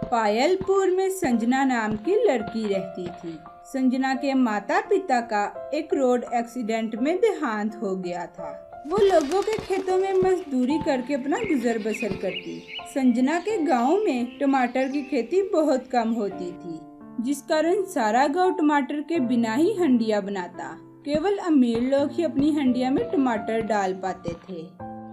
पायलपुर में संजना नाम की लड़की रहती थी। संजना के माता पिता का एक रोड एक्सीडेंट में देहांत हो गया था। वो लोगों के खेतों में मजदूरी करके अपना गुजर बसर करती। संजना के गांव में टमाटर की खेती बहुत कम होती थी, जिस कारण सारा गांव टमाटर के बिना ही हंडिया बनाता। केवल अमीर लोग ही अपनी हंडिया में टमाटर डाल पाते थे।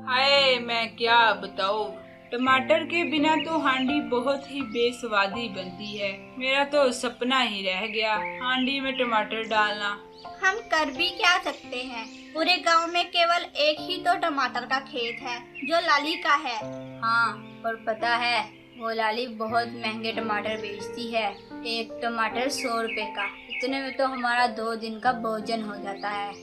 हाय, मैं क्या बताऊँ, टमाटर के बिना तो हांडी बहुत ही बेस्वादी बनती है। मेरा तो सपना ही रह गया हांडी में टमाटर डालना। हम कर भी क्या सकते हैं, पूरे गांव में केवल एक ही तो टमाटर का खेत है जो लाली का है। हाँ, और पता है वो लाली बहुत महंगे टमाटर बेचती है। एक टमाटर 100 रुपए का। इतने में तो हमारा 2 दिन का भोजन हो जाता है।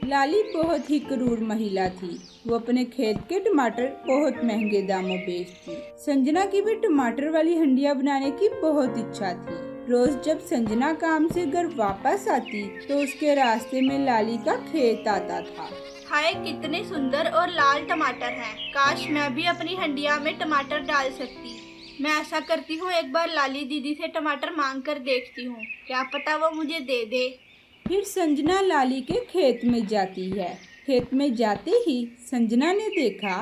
लाली बहुत ही क्रूर महिला थी। वो अपने खेत के टमाटर बहुत महंगे दामों बेचती। संजना की भी टमाटर वाली हंडिया बनाने की बहुत इच्छा थी। रोज जब संजना काम से घर वापस आती तो उसके रास्ते में लाली का खेत आता था। हाय, कितने सुंदर और लाल टमाटर हैं। काश मैं भी अपनी हंडिया में टमाटर डाल सकती। मैं ऐसा करती हूँ, एक बार लाली दीदी से टमाटर मांग कर देखती हूँ, क्या पता वो मुझे दे दे। फिर संजना लाली के खेत में जाती है। खेत में जाते ही संजना ने देखा,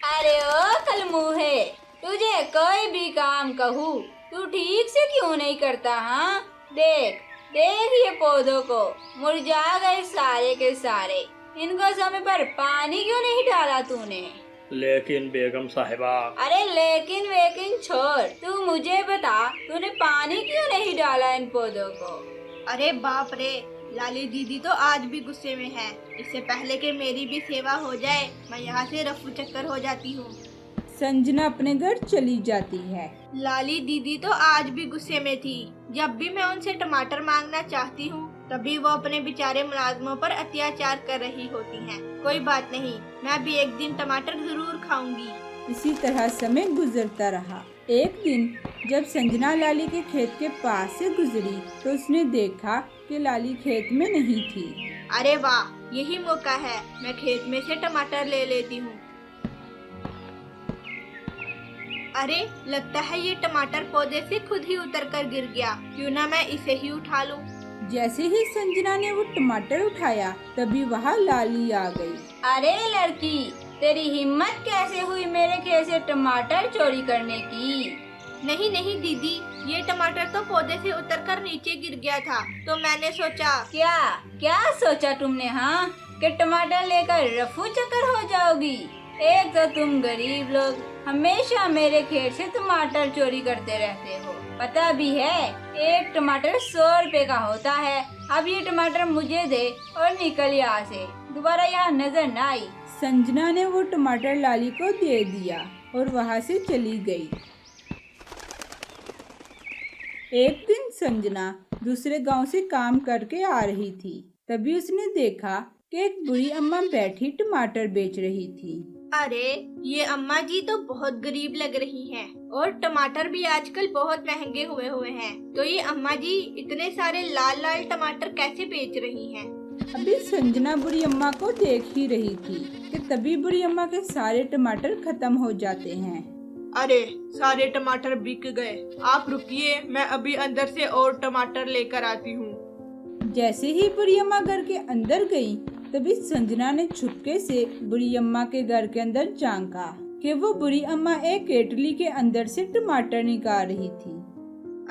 अरे ओ कलमुहे, तुझे कोई भी काम कहूँ तू ठीक से क्यों नहीं करता? हाँ, देख देख ये पौधों को, मुरझा गए सारे के सारे। इनको समय पर पानी क्यों नहीं डाला तूने? लेकिन बेगम साहिबा। अरे लेकिन वेकिन छोड़, तू मुझे बता तूने पानी क्यों नहीं डाला इन पौधों को? अरे बाप रे, लाली दीदी तो आज भी गुस्से में है। इससे पहले कि मेरी भी सेवा हो जाए, मैं यहाँ से रफू चक्कर हो जाती हूँ। संजना अपने घर चली जाती है। लाली दीदी तो आज भी गुस्से में थी। जब भी मैं उनसे टमाटर मांगना चाहती हूँ, तभी वो अपने बेचारे मुलाजमों पर अत्याचार कर रही होती हैं। कोई बात नहीं, मैं भी एक दिन टमाटर जरूर खाऊंगी। इसी तरह समय गुजरता रहा। एक दिन जब संजना लाली के खेत के पास से गुजरी तो उसने देखा कि लाली खेत में नहीं थी। अरे वाह, यही मौका है, मैं खेत में से टमाटर ले लेती हूँ। अरे लगता है ये टमाटर पौधे से खुद ही उतरकर गिर गया। क्यों ना मैं इसे ही उठा लूं। जैसे ही संजना ने वो टमाटर उठाया तभी वहाँ लाली आ गई। अरे लड़की, तेरी हिम्मत कैसे हुई मेरे खेत से टमाटर चोरी करने की? नहीं नहीं दीदी, ये टमाटर तो पौधे से उतरकर नीचे गिर गया था, तो मैंने सोचा। क्या क्या सोचा तुमने? हाँ, कि टमाटर लेकर रफू चक्कर हो जाओगी? एक तो तुम गरीब लोग हमेशा मेरे खेत से टमाटर चोरी करते रहते हो। पता भी है एक टमाटर 100 रुपए का होता है। अब ये टमाटर मुझे दे और निकल यहाँ से, दोबारा यहाँ नजर न आई। संजना ने वो टमाटर लाली को दे दिया और वहाँ से चली गई। एक दिन संजना दूसरे गांव से काम करके आ रही थी। तभी उसने देखा कि एक बुढ़ी अम्मा बैठी टमाटर बेच रही थी। अरे ये अम्मा जी तो बहुत गरीब लग रही हैं और टमाटर भी आजकल बहुत महंगे हुए हैं। तो ये अम्मा जी इतने सारे लाल लाल टमाटर कैसे बेच रही हैं? अभी संजना बुढ़ी अम्मा को देख ही रही थी कि तभी बुढ़ी अम्मा के सारे टमाटर खत्म हो जाते हैं। अरे सारे टमाटर बिक गए, आप रुकिए, मैं अभी अंदर से और टमाटर लेकर आती हूँ। जैसे ही बुढ़ी अम्मा घर के अंदर गई तभी संजना ने छुपके से बुढ़ी अम्मा के घर के अंदर झांका कि वो बुढ़ी अम्मा एक केटली के अंदर से टमाटर निकाल रही थी।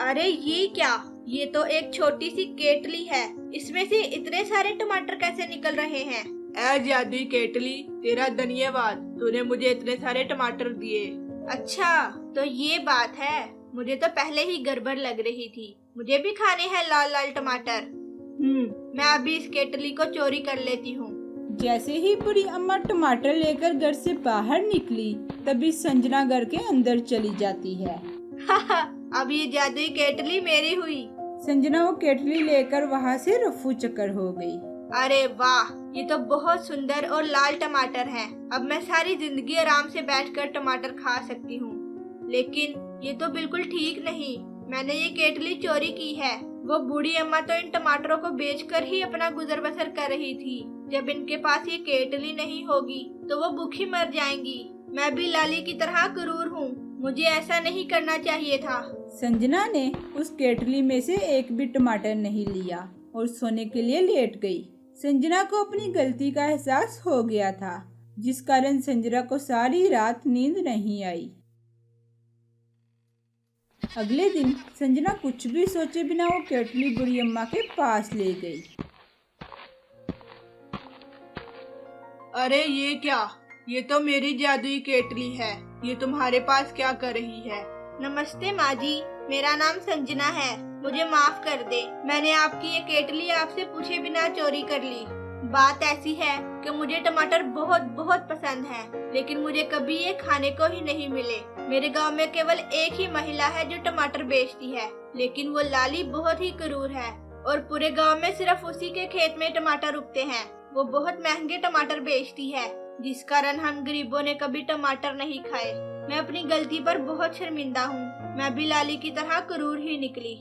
अरे ये क्या, ये तो एक छोटी सी केटली है, इसमें से इतने सारे टमाटर कैसे निकल रहे हैं? ऐ जादुई केटली, तेरा धन्यवाद, तूने मुझे इतने सारे टमाटर दिए। अच्छा तो ये बात है, मुझे तो पहले ही गड़बड़ लग रही थी। मुझे भी खाने हैं लाल लाल टमाटर। मैं अभी इस केटली को चोरी कर लेती हूँ। जैसे ही बुढ़ी अम्मा टमाटर लेकर घर से बाहर निकली तभी संजना घर के अंदर चली जाती है। अब ये जादुई केटली मेरी हुई। संजना वो केटली लेकर वहाँ से रफू चक्कर हो गई। अरे वाह, ये तो बहुत सुंदर और लाल टमाटर हैं। अब मैं सारी जिंदगी आराम से बैठकर टमाटर खा सकती हूँ। लेकिन ये तो बिल्कुल ठीक नहीं, मैंने ये केटली चोरी की है। वो बूढ़ी अम्मा तो इन टमाटरों को बेचकर ही अपना गुजर बसर कर रही थी। जब इनके पास ये केटली नहीं होगी तो वो भूखी मर जाएंगी। मैं भी लाली की तरह क्रूर हूँ, मुझे ऐसा नहीं करना चाहिए था। संजना ने उस केटली में से एक भी टमाटर नहीं लिया और सोने के लिए लेट गई। संजना को अपनी गलती का एहसास हो गया था, जिस कारण संजना को सारी रात नींद नहीं आई। अगले दिन संजना कुछ भी सोचे बिना वो केटली बुढ़ी अम्मा के पास ले गई। अरे ये क्या, ये तो मेरी जादुई केटली है। ये तुम्हारे पास क्या कर रही है? नमस्ते माँ जी, मेरा नाम संजना है, मुझे माफ कर दे। मैंने आपकी ये केटली आपसे पूछे बिना चोरी कर ली। बात ऐसी है कि मुझे टमाटर बहुत बहुत पसंद है, लेकिन मुझे कभी ये खाने को ही नहीं मिले। मेरे गांव में केवल एक ही महिला है जो टमाटर बेचती है, लेकिन वो लाली बहुत ही क्रूर है और पूरे गांव में सिर्फ उसी के खेत में टमाटर उगते हैं। वो बहुत महंगे टमाटर बेचती है, जिस कारण हम गरीबों ने कभी टमाटर नहीं खाए। मैं अपनी गलती पर बहुत शर्मिंदा हूँ। मैं भी लाली की तरह क्रूर ही निकली।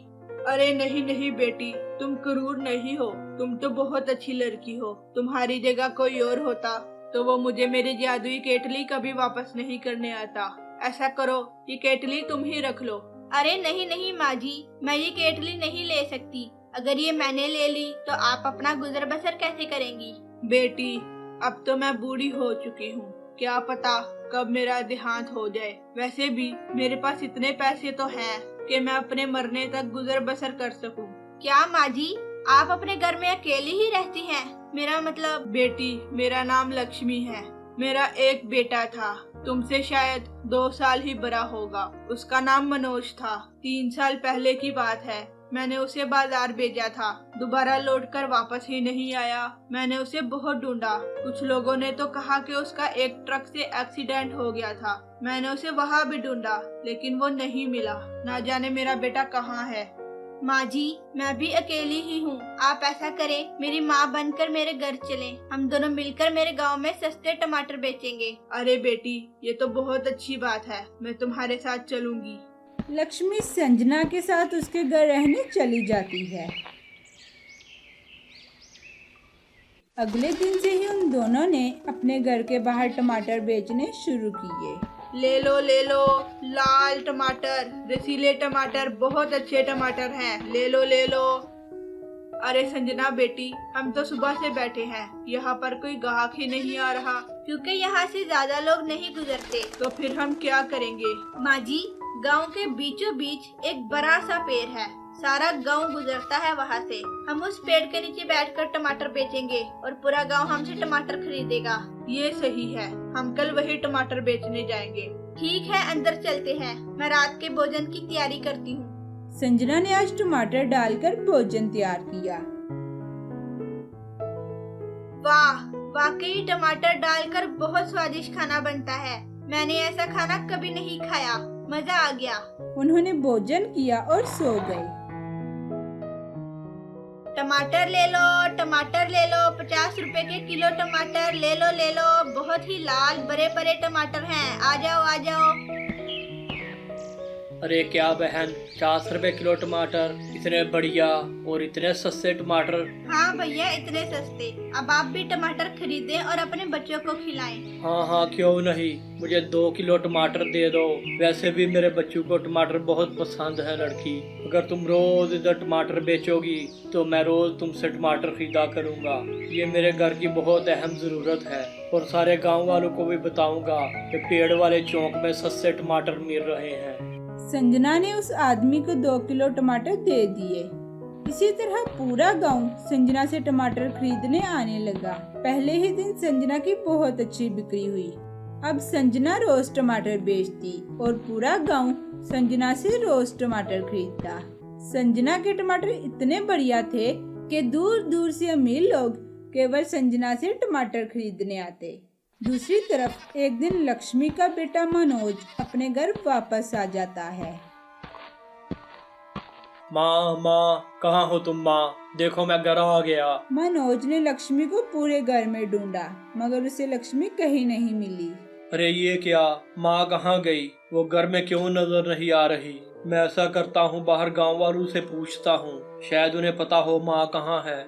अरे नहीं नहीं बेटी, तुम क्रूर नहीं हो, तुम तो बहुत अच्छी लड़की हो। तुम्हारी जगह कोई और होता तो वो मुझे मेरी जादुई केटली कभी वापस नहीं करने आता। ऐसा करो, ये केटली तुम ही रख लो। अरे नहीं नहीं माँ जी, मैं ये केटली नहीं ले सकती। अगर ये मैंने ले ली तो आप अपना गुजर बसर कैसे करेंगी? बेटी, अब तो मैं बूढ़ी हो चुकी हूँ, क्या पता कब मेरा देहांत हो जाए। वैसे भी मेरे पास इतने पैसे तो हैं कि मैं अपने मरने तक गुजर बसर कर सकूं। क्या माँ जी, आप अपने घर में अकेली ही रहती हैं? मेरा मतलब। बेटी, मेरा नाम लक्ष्मी है। मेरा एक बेटा था, तुमसे शायद 2 साल ही बड़ा होगा। उसका नाम मनोज था। 3 साल पहले की बात है। मैंने उसे बाजार भेजा था, दोबारा लौटकर वापस ही नहीं आया। मैंने उसे बहुत ढूंढा। कुछ लोगों ने तो कहा कि उसका एक ट्रक से एक्सीडेंट हो गया था। मैंने उसे वहाँ भी ढूंढा, लेकिन वो नहीं मिला। ना जाने मेरा बेटा कहाँ है। माँ जी, मैं भी अकेली ही हूँ। आप ऐसा करें, मेरी माँ बनकर मेरे घर चलें। हम दोनों मिलकर मेरे गांव में सस्ते टमाटर बेचेंगे। अरे बेटी, ये तो बहुत अच्छी बात है, मैं तुम्हारे साथ चलूंगी। लक्ष्मी संजना के साथ उसके घर रहने चली जाती है। अगले दिन से ही उन दोनों ने अपने घर के बाहर टमाटर बेचने शुरू किए। ले लो लाल टमाटर, रसीले टमाटर, बहुत अच्छे टमाटर हैं। ले लो। अरे संजना बेटी, हम तो सुबह से बैठे हैं, यहाँ पर कोई ग्राहक ही नहीं आ रहा। क्योंकि यहाँ से ज्यादा लोग नहीं गुजरते। तो फिर हम क्या करेंगे? माँ जी, गांव के बीचों बीच एक बड़ा सा पेड़ है, सारा गांव गुजरता है वहाँ से। हम उस पेड़ के नीचे बैठकर टमाटर बेचेंगे और पूरा गांव हमसे टमाटर खरीदेगा। ये सही है, हम कल वही टमाटर बेचने जाएंगे। ठीक है, अंदर चलते हैं, मैं रात के भोजन की तैयारी करती हूँ। संजना ने आज टमाटर डालकर भोजन तैयार किया। वाह, वाकई टमाटर डालकर बहुत स्वादिष्ट खाना बनता है। मैंने ऐसा खाना कभी नहीं खाया, मजा आ गया। उन्होंने भोजन किया और सो गए। टमाटर ले लो 50 रुपए के किलो टमाटर ले लो। बहुत ही लाल बड़े बड़े टमाटर हैं, आ जाओ। अरे क्या बहन, 50 रुपए किलो टमाटर, इतने बढ़िया और इतने सस्ते टमाटर। हाँ भैया, इतने सस्ते। अब आप भी टमाटर खरीदें और अपने बच्चों को खिलाएं। हाँ, क्यों नहीं, मुझे 2 किलो टमाटर दे दो। वैसे भी मेरे बच्चों को टमाटर बहुत पसंद है लड़की। अगर तुम रोज इधर टमाटर बेचोगी तो मैं रोज तुमसे टमाटर खरीदा करूँगा। ये मेरे घर की बहुत अहम जरूरत है और सारे गाँव वालों को भी बताऊंगा कि पेड़ वाले चौक में सस्ते टमाटर मिल रहे हैं। संजना ने उस आदमी को 2 किलो टमाटर दे दिए। इसी तरह पूरा गांव संजना से टमाटर खरीदने आने लगा। पहले ही दिन संजना की बहुत अच्छी बिक्री हुई। अब संजना रोज टमाटर बेचती और पूरा गांव संजना से रोज टमाटर खरीदता। संजना के टमाटर इतने बढ़िया थे कि दूर दूर से अमीर लोग केवल संजना से टमाटर खरीदने आते। दूसरी तरफ एक दिन लक्ष्मी का बेटा मनोज अपने घर वापस आ जाता है। माँ, कहाँ हो तुम माँ? देखो मैं घर आ गया। मनोज ने लक्ष्मी को पूरे घर में ढूंढा, मगर उसे लक्ष्मी कहीं नहीं मिली। अरे ये क्या, माँ कहाँ गई? वो घर में क्यों नजर नहीं आ रही? मैं ऐसा करता हूँ, बाहर गांव वालों से पूछता हूँ, शायद उन्हें पता हो माँ कहाँ है।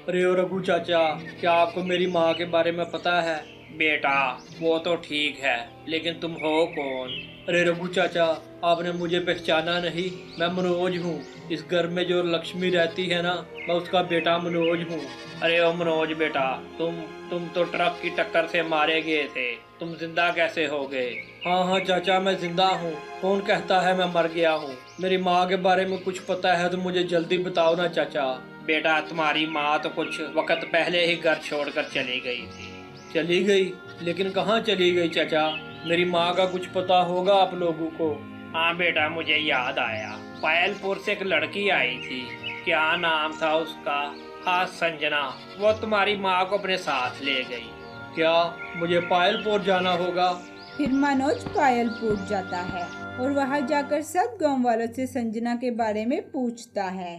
अरे ओ रघु चाचा, क्या आपको मेरी माँ के बारे में पता है? बेटा वो तो ठीक है, लेकिन तुम हो कौन? अरे रघु चाचा, आपने मुझे पहचाना नहीं? मैं मनोज हूँ। इस घर में जो लक्ष्मी रहती है ना, मैं उसका बेटा मनोज हूँ। अरे ओ मनोज बेटा, तुम तो ट्रक की टक्कर से मारे गए थे, तुम जिंदा कैसे हो गए? हाँ हाँ चाचा, मैं जिंदा हूँ। कौन कहता है मैं मर गया हूँ? मेरी माँ के बारे में कुछ पता है तो मुझे जल्दी बताओ ना चाचा। बेटा तुम्हारी माँ तो कुछ वक्त पहले ही घर छोड़कर चली गई थी। चली गई? लेकिन कहाँ चली गई चाचा? मेरी माँ का कुछ पता होगा आप लोगों को? हाँ बेटा, मुझे याद आया। पायलपुर से एक लड़की आई थी, क्या नाम था उसका? हाँ संजना। वो तुम्हारी माँ को अपने साथ ले गई। क्या मुझे पायलपुर जाना होगा? फिर मनोज पायलपुर जाता है और वहाँ जाकर सब गांव वालों से संजना के बारे में पूछता है।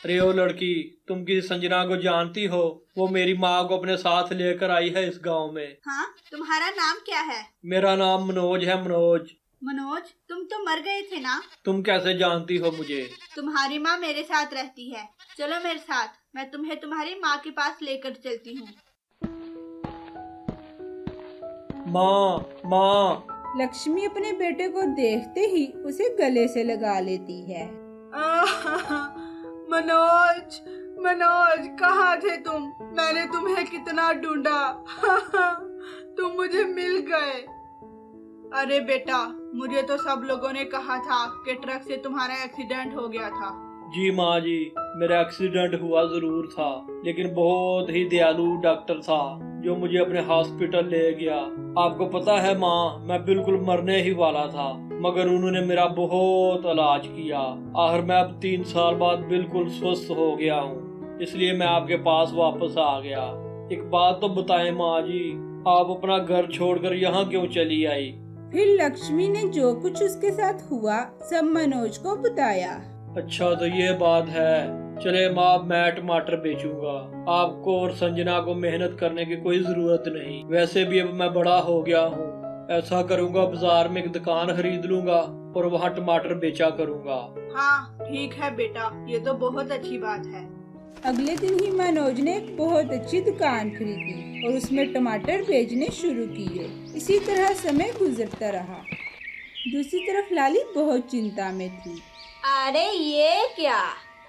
अरे ओ लड़की, तुम किसी संजना को जानती हो? वो मेरी माँ को अपने साथ लेकर आई है इस गांव में। हाँ, तुम्हारा नाम क्या है? मेरा नाम मनोज है। मनोज। मनोज, तुम तो मर गए थे ना? तुम कैसे जानती हो मुझे? तुम्हारी माँ मेरे साथ रहती है, चलो मेरे साथ, मैं तुम्हें तुम्हारी माँ के पास लेकर चलती हूँ। माँ। लक्ष्मी अपने बेटे को देखते ही उसे गले से लगा लेती है। मनोज, मनोज कहाँ थे तुम? मैंने तुम्हें कितना ढूंढा। तुम मुझे मिल गए। अरे बेटा, मुझे तो सब लोगों ने कहा था कि ट्रक से तुम्हारा एक्सीडेंट हो गया था। जी माँ जी, मेरा एक्सीडेंट हुआ जरूर था, लेकिन बहुत ही दयालु डॉक्टर था जो मुझे अपने हॉस्पिटल ले गया। आपको पता है माँ, मैं बिल्कुल मरने ही वाला था, मगर उन्होंने मेरा बहुत इलाज किया। आखिर मैं अब 3 साल बाद बिल्कुल स्वस्थ हो गया हूँ, इसलिए मैं आपके पास वापस आ गया। एक बात तो बताएं माँ जी, आप अपना घर छोड़कर यहाँ क्यों चली आई? फिर लक्ष्मी ने जो कुछ उसके साथ हुआ सब मनोज को बताया। अच्छा तो ये बात है। चले माँ, मैं टमाटर बेचूंगा। आपको और संजना को मेहनत करने की कोई जरूरत नहीं। वैसे भी अब मैं बड़ा हो गया हूँ। ऐसा करूँगा, बाजार में एक दुकान खरीद लूंगा और वहाँ टमाटर बेचा करूँगा। हाँ ठीक है बेटा, ये तो बहुत अच्छी बात है। अगले दिन ही मनोज ने एक बहुत अच्छी दुकान खरीदी और उसमें टमाटर बेचने शुरू किए। इसी तरह समय गुजरता रहा। दूसरी तरफ लाली बहुत चिंता में थी। अरे ये क्या,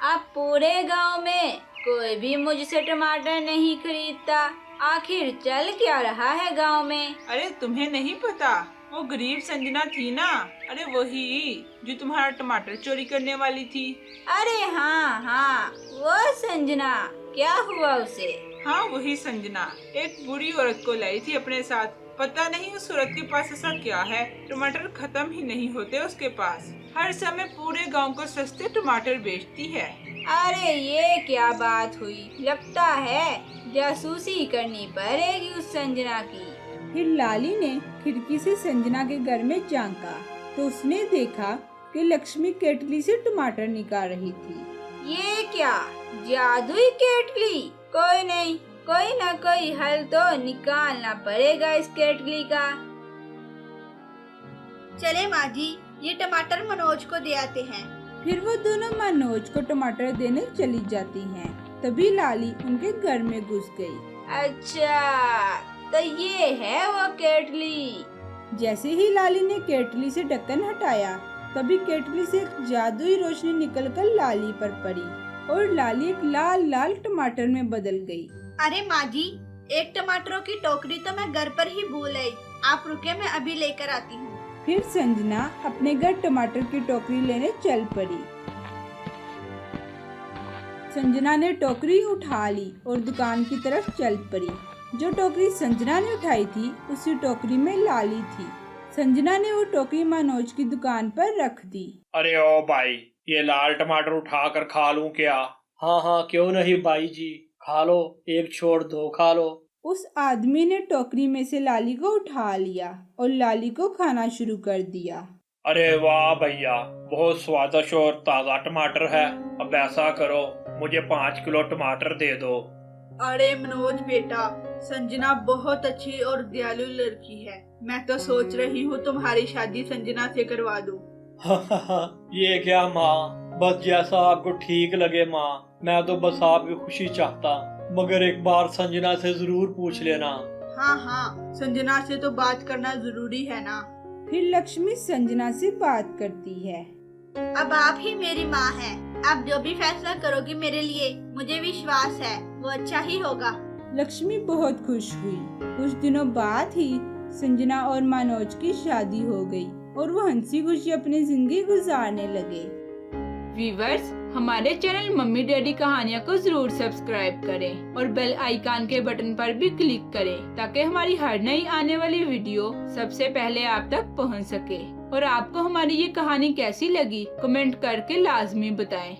अब पूरे गांव में कोई भी मुझसे टमाटर नहीं खरीदता। आखिर चल क्या रहा है गांव में? अरे तुम्हें नहीं पता, वो गरीब संजना थी ना? अरे वही जो तुम्हारा टमाटर चोरी करने वाली थी। अरे हाँ, वो संजना, क्या हुआ उसे? हाँ वही संजना एक बुरी औरत को लाई थी अपने साथ। पता नहीं उस औरत के पास ऐसा क्या है, टमाटर खत्म ही नहीं होते उसके पास। हर समय पूरे गांव को सस्ते टमाटर बेचती है। अरे ये क्या बात हुई, लगता है जासूसी करनी पड़ेगी उस संजना की। फिर लाली ने खिड़की से संजना के घर में झांका तो उसने देखा कि लक्ष्मी केटली से टमाटर निकाल रही थी। ये क्या, जादुई केटली? कोई नहीं, कोई ना कोई हल तो निकालना पड़ेगा इस केटली का। चले माँ जी, ये टमाटर मनोज को दे आते हैं। फिर वो दोनों मनोज को टमाटर देने चली जाती हैं। तभी लाली उनके घर में घुस गई। अच्छा, तो ये है वो केटली। जैसे ही लाली ने केटली से ढक्कन हटाया, तभी केटली से एक जादुई रोशनी निकलकर लाली पर पड़ी और लाली एक लाल लाल टमाटर में बदल गई। अरे माँ जी, एक टमाटरों की टोकरी तो मैं घर पर ही भूल आई। आप रुके, मैं अभी लेकर आती हूँ। फिर संजना अपने घर टमाटर की टोकरी लेने चल पड़ी। संजना ने टोकरी उठा ली और दुकान की तरफ चल पड़ी। जो टोकरी संजना ने उठाई थी, उसी टोकरी में लाली थी। संजना ने वो टोकरी मनोज की दुकान पर रख दी। अरे ओ भाई, ये लाल टमाटर उठा कर खा लूं क्या? हाँ क्यों नहीं भाई जी, खा लो, एक छोड़ दो खा लो। उस आदमी ने टोकरी में से लाली को उठा लिया और लाली को खाना शुरू कर दिया। अरे वाह भैया, बहुत स्वादिष्ट और ताजा टमाटर है। अब ऐसा करो, मुझे 5 किलो टमाटर दे दो। अरे मनोज बेटा, संजना बहुत अच्छी और दयालु लड़की है। मैं तो सोच रही हूँ तुम्हारी शादी संजना से करवा दूँ। ये क्या माँ, बस जैसा आपको ठीक लगे माँ, मैं तो बस आपकी खुशी चाहता। मगर एक बार संजना से जरूर पूछ लेना। हाँ हाँ, संजना से तो बात करना जरूरी है ना। फिर लक्ष्मी संजना से बात करती है। अब आप ही मेरी माँ हैं। आप जो भी फैसला करोगी मेरे लिए, मुझे विश्वास है वो अच्छा ही होगा। लक्ष्मी बहुत खुश हुई। कुछ दिनों बाद ही संजना और मनोज की शादी हो गई और वो हंसी खुशी अपनी जिंदगी गुजारने लगे। व्यूवर्स, हमारे चैनल मम्मी डैडी कहानियाँ को जरूर सब्सक्राइब करें और बेल आइकन के बटन पर भी क्लिक करें ताकि हमारी हर नई आने वाली वीडियो सबसे पहले आप तक पहुंच सके। और आपको हमारी ये कहानी कैसी लगी कमेंट करके लाजमी बताएं।